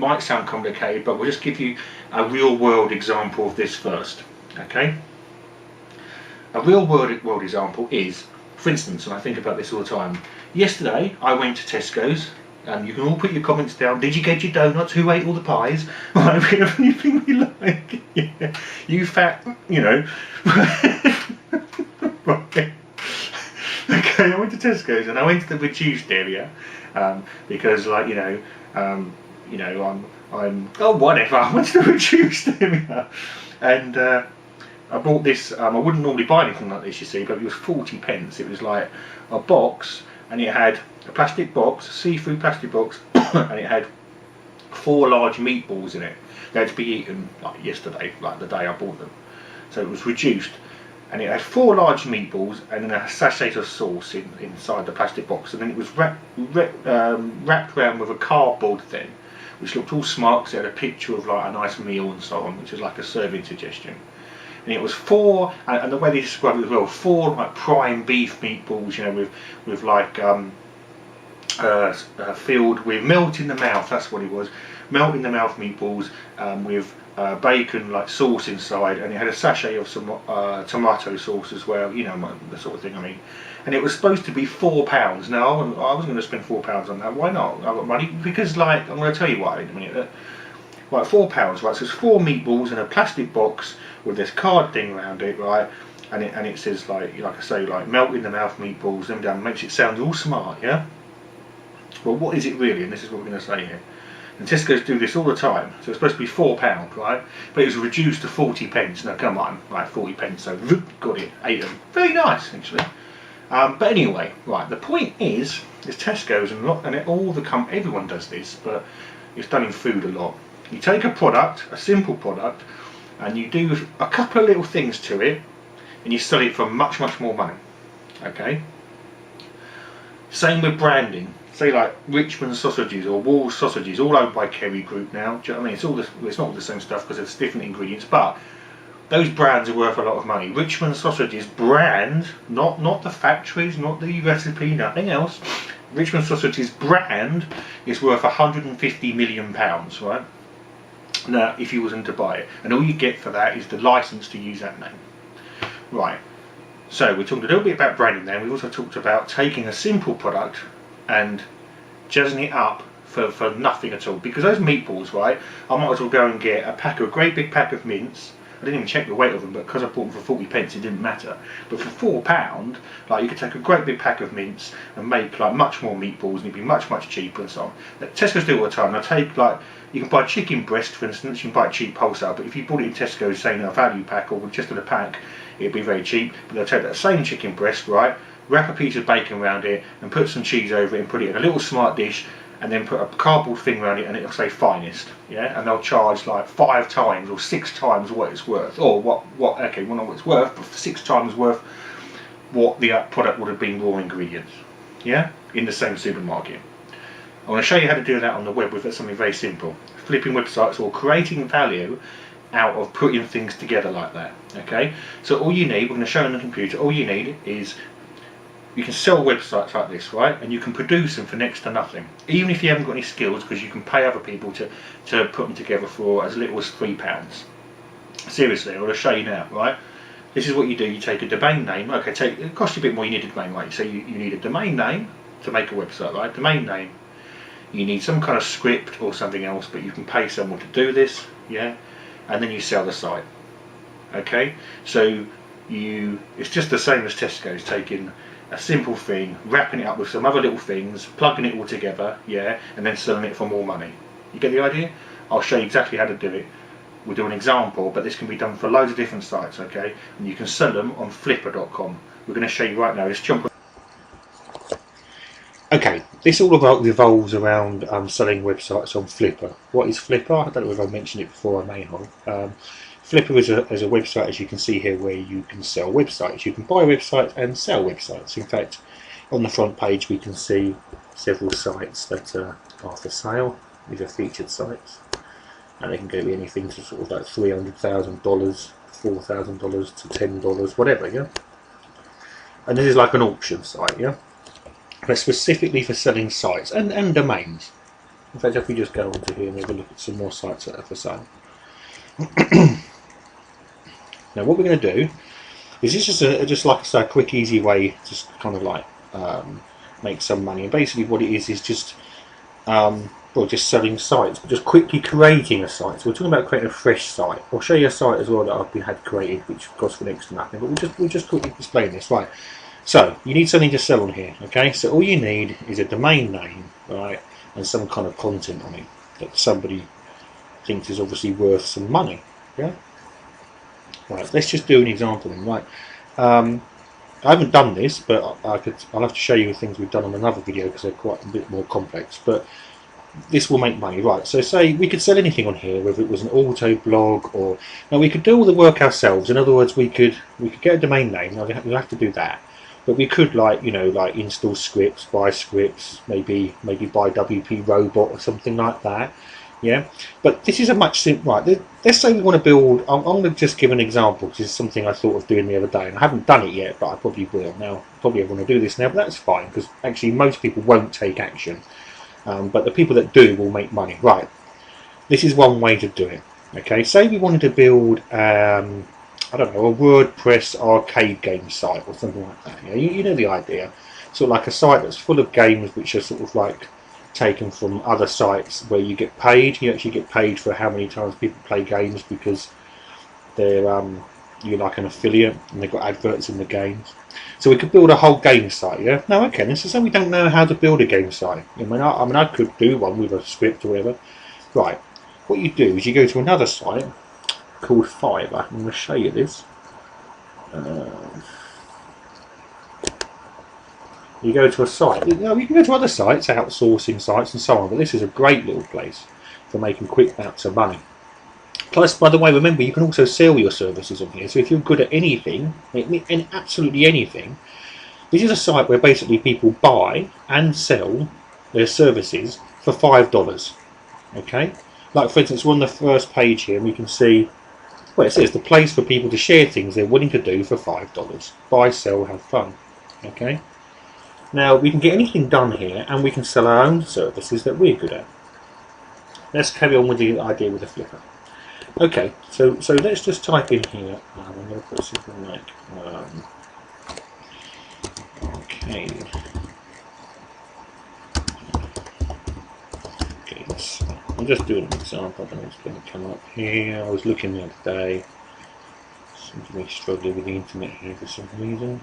might sound complicated, but we'll just give you a real world example of this first. Okay, a real world example is, for instance, and I think about this all the time, yesterday I went to Tesco's, and you can all put your comments down. Did you get your donuts? Who ate all the pies? Right, we have anything we like. Yeah. You fat, you know. Right. Okay, I went to Tesco's and I went to the reduced area because, like, I'm oh whatever. I went to the reduced area, and I bought this. I wouldn't normally buy anything like this, you see, but it was 40p. It was like a box, and it had a plastic box, a see-through plastic box, and it had 4 large meatballs in it. They had to be eaten like yesterday, like the day I bought them. So it was reduced, and it had 4 large meatballs and then a sachet of sauce inside the plastic box, and then it was wrapped around with a cardboard thing, which looked all smart because it had a picture of like a nice meal and so on, which is like a serving suggestion. And it was 4, and the way they described it as well, 4 like prime beef meatballs, you know, with like filled with melt in the mouth. That's what it was, melt in the mouth meatballs with bacon like sauce inside, and it had a sachet of some tomato sauce as well. You know, the sort of thing I mean. And it was supposed to be £4. Now I wasn't going to spend £4 on that. Why not? I've got money, because like I'm going to tell you why in a minute. Right, £4, right? So it's 4 meatballs in a plastic box with this card thing around it, right? And it says like I say, like melt in the mouth meatballs, them down, makes it sound all smart, yeah. Well, what is it really? And this is what we're going to say here. And Tesco's do this all the time. So it's supposed to be £4, right? But it was reduced to 40p. Now come on, right, 40p. So got it, ate them. Very nice, actually. But anyway, right. The point is Tesco's and everyone does this, but it's done in food a lot. You take a product, a simple product, and you do a couple of little things to it, and you sell it for much more money. Okay. Same with branding. Say like Richmond sausages or Wall sausages, all owned by Kerry Group now. Do you know what I mean? It's not all the same stuff because it's different ingredients, but those brands are worth a lot of money. Richmond sausages brand, not the factories, not the recipe, nothing else. Richmond sausages brand is worth £150 million, right? Now, if you wasn't to buy it, and all you get for that is the license to use that name, right? So we talked a little bit about branding there. We also talked about taking a simple product and jazzing it up for nothing at all. Because those meatballs, right, I might as well go and get a great big pack of mince. I didn't even check the weight of them, but because I bought them for 40p, it didn't matter. But for £4, like, you could take a great big pack of mince and make like much more meatballs, and it'd be much cheaper and so on. Tesco's do it all the time. They'll take like, you can buy chicken breast, for instance. You can buy it cheap wholesale, but if you bought it in Tesco's, say in a value pack or just in a pack, it'd be very cheap. But they'll take that same chicken breast, right, wrap a piece of bacon around it and put some cheese over it and put it in a little smart dish, and then put a cardboard thing around it, and it'll say finest, yeah. And they'll charge like 5 times or 6 times what it's worth, or okay, well, not what it's worth, but 6 times worth what the product would have been raw ingredients, yeah, in the same supermarket. I want to show you how to do that on the web with something very simple: flipping websites or creating value out of putting things together like that. Okay, so all you need, we're going to show on the computer, all you need is, you can sell websites like this, right, and you can produce them for next to nothing, even if you haven't got any skills, because you can pay other people to put them together for as little as £3. Seriously, I'm going to show you now, right? This is what you do. You take a domain name. Okay, it costs you a bit more. You need a domain, right? So you need a domain name to make a website, right? Domain name. You need some kind of script or something else, but you can pay someone to do this, yeah, and then you sell the site. Okay, so it's just the same as Tesco's, taking a simple thing, wrapping it up with some other little things, plugging it all together, yeah, and then selling it for more money. You get the idea? I'll show you exactly how to do it. We'll do an example, but this can be done for loads of different sites, okay? And you can sell them on Flipper.com. We're going to show you right now. Let's jump. Okay, this all revolves around selling websites on Flipper. What is Flipper? I don't know if I mentioned it before, I may have. Flipper is a website, as you can see here, where you can sell websites. You can buy websites and sell websites. In fact, on the front page we can see several sites that are for sale. These are featured sites, and they can go anything to sort of like $300,000, $4,000 to $10, whatever, yeah. And this is like an auction site, yeah. But specifically for selling sites and domains. In fact, if we just go onto here and have a look at some more sites that are for sale. Now what we're going to do is this is just like I say, a quick easy way to just kind of like make some money, and basically what it is just well, just selling sites, but just quickly creating a site. So we're talking about creating a fresh site. I'll show you a site as well that I've had created, which costs for next to nothing, but we'll just quickly explain this. Right, so you need something to sell on here, okay? So all you need is a domain name, right, and some kind of content on it that somebody thinks is obviously worth some money. Yeah. Right, let's just do an example then. Right, I haven't done this, but I'll have to show you the things we've done on another video because they're quite a bit more complex. But this will make money, right? So say we could sell anything on here, whether it was an auto blog or now we could do all the work ourselves. In other words, we could get a domain name. Now we'll have to do that, but we could like like install scripts, buy scripts, maybe buy WP Robot or something like that. Yeah, but this is a much simpler. Right, let's say we want to build. I'm going to just give an example, which is something I thought of doing the other day, and I haven't done it yet, but I probably will. Now, probably everyone will do this now, but that's fine because actually most people won't take action, but the people that do will make money. Right, this is one way to do it. Okay, say we wanted to build, I don't know, a WordPress arcade game site or something like that. You know the idea. Sort of like a site that's full of games which are sort of like taken from other sites where you get paid. You actually get paid for how many times people play games because they're you're like an affiliate and they've got adverts in the games. So we could build a whole game site. Yeah. No, okay. This is so we don't know how to build a game site. I mean, I could do one with a script or whatever. Right. What you do is you go to another site called Fiverr. I'm going to show you this. You go to a site. You can go to other sites, outsourcing sites and so on, but this is a great little place for making quick amounts of money. Plus, by the way, remember you can also sell your services on here. So if you're good at anything, and absolutely anything, this is a site where basically people buy and sell their services for $5. Okay, like for instance, we're on the first page here, and we can see. Well, it says the place for people to share things they're willing to do for $5. Buy, sell, have fun. Okay. Now we can get anything done here, and we can sell our own services that we're good at. Let's carry on with the idea with the Flipper. Okay, so let's just type in here. I'm going to put something like arcade. Okay, I'm just doing an example. I don't know what's going to come up here. I was looking the other day. Seems to be struggling with the internet here for some reason.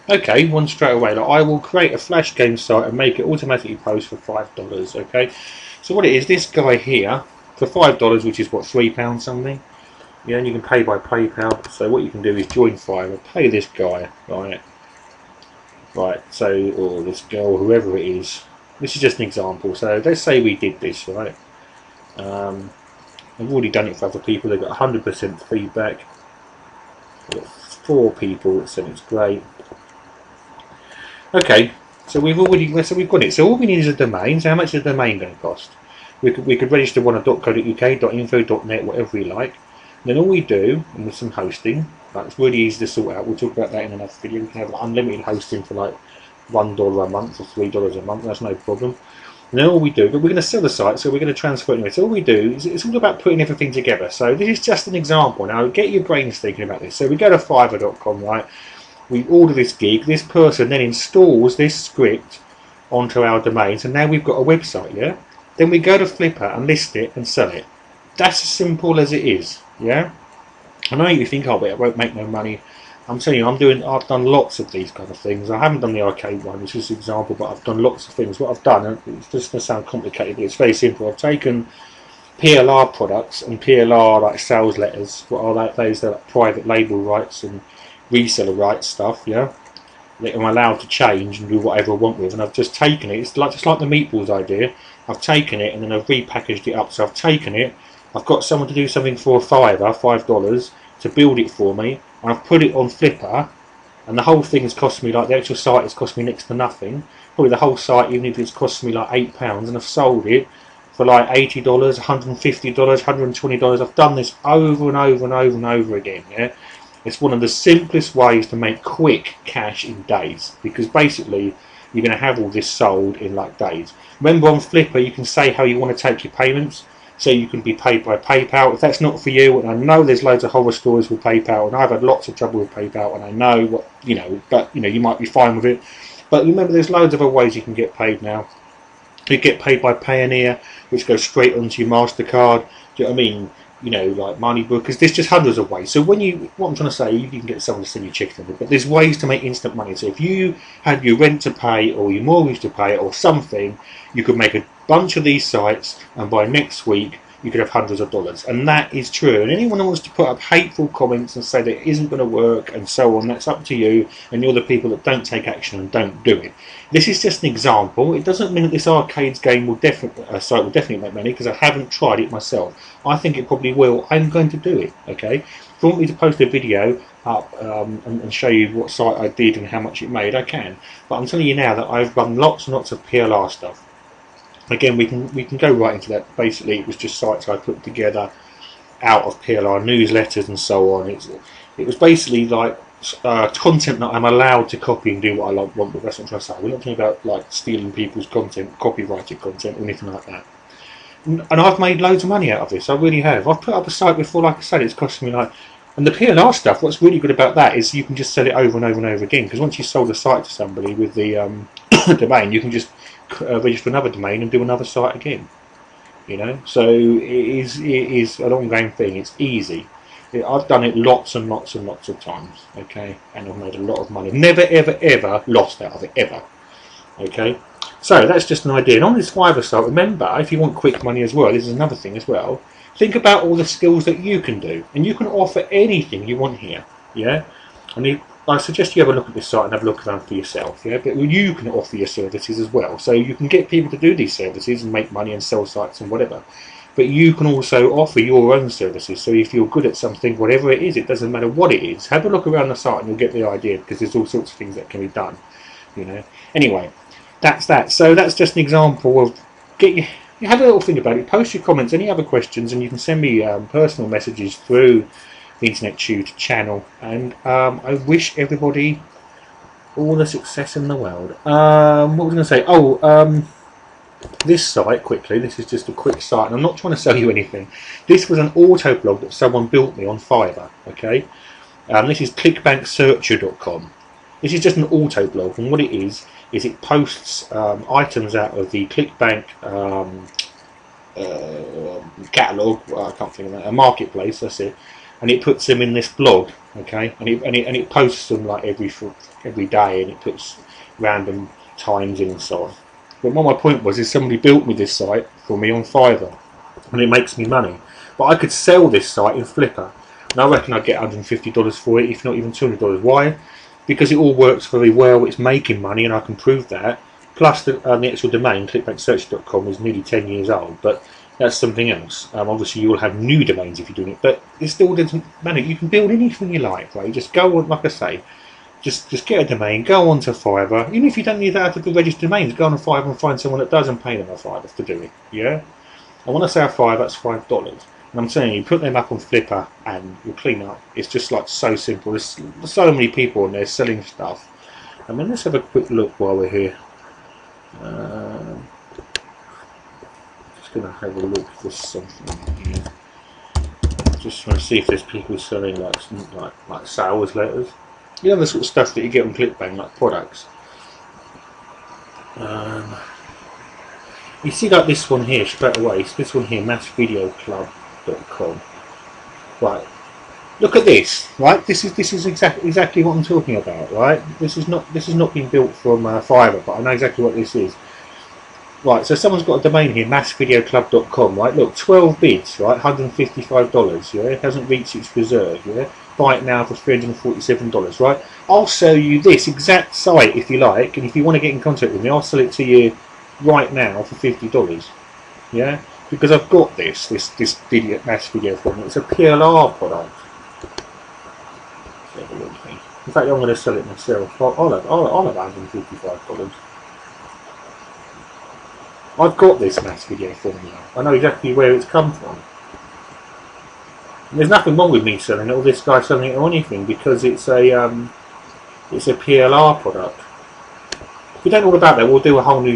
Okay, one straight away. Like, I will create a flash game site and make it automatically post for $5. Okay, so what it is, this guy here for $5, which is what, £3 something. Yeah, and you can pay by PayPal. So what you can do is join Fiverr, pay this guy, right. So or this girl, whoever it is. This is just an example. So let's say we did this, right. I've already done it for other people. They've got 100% feedback. We've got 4 people that said it's great. Okay, so we've got it. So all we need is a domain. So how much is the domain going to cost? We could register one at .co.uk, .info, .net, whatever we like. And then all we do, and with some hosting, it's really easy to sort out. We'll talk about that in another video. We can have unlimited hosting for like $1 a month or $3 a month. That's no problem. And then all we do, but we're going to sell the site, so we're going to transfer it anyway. So all we do is it's all about putting everything together. So this is just an example. Now get your brains thinking about this. So we go to fiverr.com, right? We order this gig, this person then installs this script onto our domain, so now we've got a website, yeah? Then we go to Flippa and list it and sell it. That's as simple as it is, yeah? I know you think, oh, but it won't make no money. I'm telling you, I've done lots of these kind of things. I haven't done the arcade one, which is an example, but I've done lots of things. What I've done, it's just going to sound complicated, but it's very simple. I've taken PLR products and PLR like sales letters. What are that? Those are like private label rights and reseller rights stuff, yeah, that I'm allowed to change and do whatever I want with, and I've just taken it. It's just like the meatballs idea. I've taken it and then I've repackaged it up. So I've taken it, I've got someone to do something for $5 to build it for me, and I've put it on Flippa, and the whole thing has cost me, like the actual site has cost me next to nothing. Probably the whole site, even if it's cost me like £8, and I've sold it for like $80, $150, $120. I've done this over and over and over and over again, yeah. It's one of the simplest ways to make quick cash in days, because basically you're going to have all this sold in like days. Remember, on Flippa you can say how you want to take your payments, so you can be paid by PayPal. If that's not for you, and I know there's loads of horror stories with PayPal, and I've had lots of trouble with PayPal, and I know what, you know, but you know, you might be fine with it. But remember, there's loads of other ways you can get paid now. You get paid by Payoneer, which goes straight onto your MasterCard. Do you know what I mean? You know, like Moneybook, because there's just hundreds of ways. So what I'm trying to say, you can get someone to send you chicken, but there's ways to make instant money. So if you had your rent to pay or your mortgage to pay or something, you could make a bunch of these sites, and by next week you could have hundreds of dollars. And that is true. And anyone who wants to put up hateful comments and say that it isn't going to work and so on, that's up to you, and you're the people that don't take action and don't do it. This is just an example. It doesn't mean that this arcades game will site will definitely make money, because I haven't tried it myself. I think it probably will. I'm going to do it. Okay. If you want me to post a video up and show you what site I did and how much it made, I can. But I'm telling you now that I've done lots and lots of PLR stuff. Again, we can go right into that. Basically, it was just sites I put together out of PLR newsletters and so on. It was basically like content that I'm allowed to copy and do what I want with. That's what I'm trying to say. We're not talking about like stealing people's content, copyrighted content, or anything like that. And I've made loads of money out of this. I really have. I've put up a site before, like I said, it's costing me like. And the PLR stuff, what's really good about that is you can just sell it over and over and over again. Because once you sold a site to somebody with the domain, you can just register another domain and do another site again. You know, so it is an ongoing thing. It's easy. I've done it lots and lots and lots of times. Okay, and I've made a lot of money. Never ever ever lost out of it ever. Okay, so that's just an idea. And on this Fiverr site, remember, if you want quick money as well, this is another thing as well. Think about all the skills that you can do, and you can offer anything you want here. Yeah, and I suggest you have a look at this site and have a look around for yourself. Yeah, but you can offer your services as well, so you can get people to do these services and make money and sell sites and whatever. But you can also offer your own services. So if you're good at something, whatever it is, it doesn't matter what it is. Have a look around the site and you'll get the idea, because there's all sorts of things that can be done. You know. Anyway, that's that. So that's just an example of you have a little think about it. Post your comments, any other questions, and you can send me personal messages through the Internet Tutor channel. And I wish everybody all the success in the world. What was I going to say? This site, quickly, this is just a quick site, and I'm not trying to sell you anything. This was an auto blog that someone built me on Fiverr. Okay, this is clickbanksearcher.com. This is just an auto blog, and what it is it posts items out of the ClickBank catalogue. I can't think of that. A marketplace. That's it. And it puts them in this blog. Okay, and it posts them like every day, and it puts random times in and so on. But what my point was is somebody built me this site for me on Fiverr, and it makes me money. But I could sell this site in Flippa, and I reckon I'd get $150 for it, if not even $200. Why? Because it all works very well. It's making money, and I can prove that. Plus, the actual domain, clickbanksearch.com, is nearly 10 years old, but that's something else. Obviously, you'll have new domains if you're doing it, but it still doesn't matter. You can build anything you like, right? Just go on, like I say, just get a domain, go on to Fiverr. Even if you don't need that to register domains, go on to Fiverr and find someone that does and pay them a Fiverr to do it. Yeah? And when I say a Fiverr, that's $5. And I'm saying you put them up on Flippa and you'll clean up. It's just like so simple. There's so many people on there selling stuff. I mean, let's have a quick look while we're here. Just going to have a look for something here. Just trying to see if there's people selling like sales letters. You know, the sort of stuff that you get on ClickBank, like products. You see, like this one here straight away. It's this one here, massvideoclub.com. Right. Look at this. Right. This is exactly what I'm talking about. Right. This is not being built from Fiverr, but I know exactly what this is. Right. So someone's got a domain here, massvideoclub.com. Right. Look, 12 bids. Right. $155. Yeah. It hasn't reached its reserve. Yeah. Buy it now for $347. Right. I'll sell you this exact site if you like, and if you want to get in contact with me, I'll sell it to you right now for $50. Yeah, because I've got this video, mass video from it. It's a PLR product. Let's have a look here. In fact, I'm going to sell it myself. I'll have $155. I've got this mass video formula. I know exactly where it's come from. And there's nothing wrong with me selling it or this guy selling it or anything, because it's a PLR product. we don't know all about that, we'll do a whole new